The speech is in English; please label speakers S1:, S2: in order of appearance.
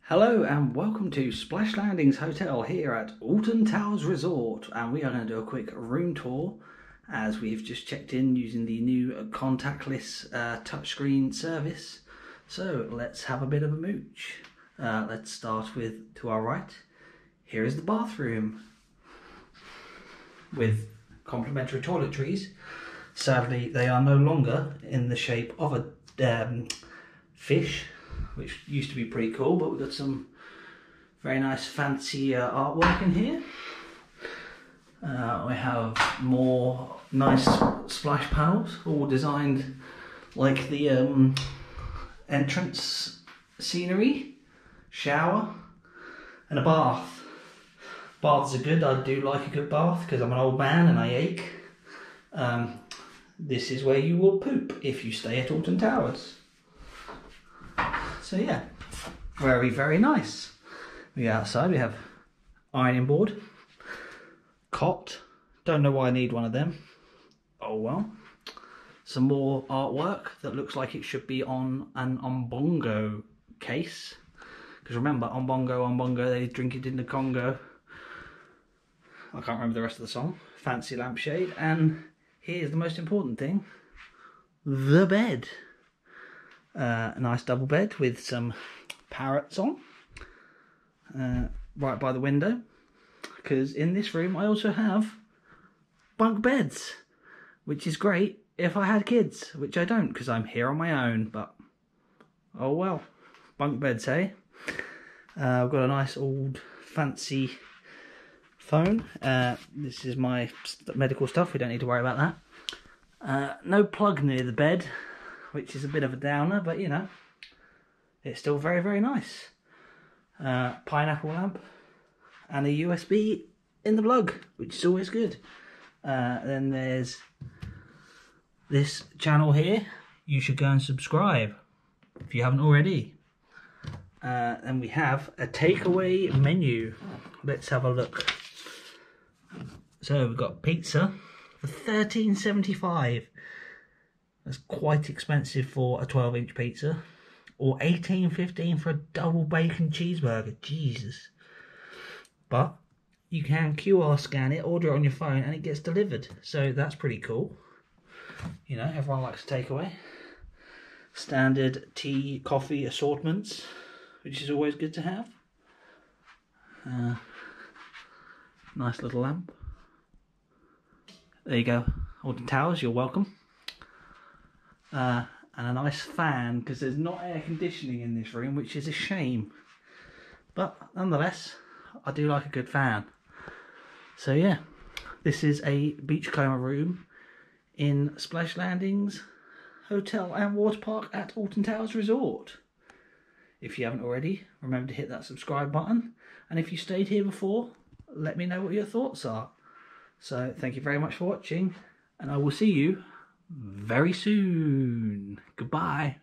S1: Hello and welcome to Splash Landings Hotel here at Alton Towers Resort, and we are going to do a quick room tour as we've just checked in using the new contactless touchscreen service. So let's have a bit of a mooch. Let's start with, to our right, here is the bathroom with complimentary toiletries. Sadly they are no longer in the shape of a fish, which used to be pretty cool, but we've got some very nice fancy artwork in here. We have more nice splash panels, all designed like the entrance scenery, shower, and a bath. Baths are good. I do like a good bath because I'm an old man and I ache. This is where you will poop if you stay at Alton Towers. So yeah, very, very nice. We go outside, we have ironing board, cot, don't know why I need one of them, oh well. Some more artwork that looks like it should be on an Ombongo case, because remember, Ombongo, they drink it in the Congo. I can't remember the rest of the song. Fancy lampshade, and here's the most important thing, the bed. A nice double bed with some parrots on right by the window, because in this room I also have bunk beds, which is great if I had kids, which I don't because I'm here on my own, but oh well, bunk beds, hey. I've got a nice old fancy phone. This is my medical stuff, we don't need to worry about that. No plug near the bed, which is a bit of a downer, but you know, it's still very, very nice. Pineapple lamp and a USB in the plug, which is always good. Then there's this channel here. You should go and subscribe if you haven't already. Then we have a takeaway menu. Let's have a look. So we've got pizza for $13.75. That's quite expensive for a 12-inch pizza. Or $18.15 for a double bacon cheeseburger. Jesus. But you can QR scan it, order it on your phone, and it gets delivered. So that's pretty cool. You know, everyone likes takeaway. Standard tea, coffee assortments, which is always good to have. Nice little lamp. There you go. Alton Towers, you're welcome. And a nice fan, because there's not air conditioning in this room, which is a shame, but nonetheless I do like a good fan. So yeah, this is a Beachcomber room in Splash Landings Hotel and Waterpark at Alton Towers Resort. If you haven't already, remember to hit that subscribe button, and if you stayed here before, let me know what your thoughts are. So thank you very much for watching, and I will see you very soon. Goodbye.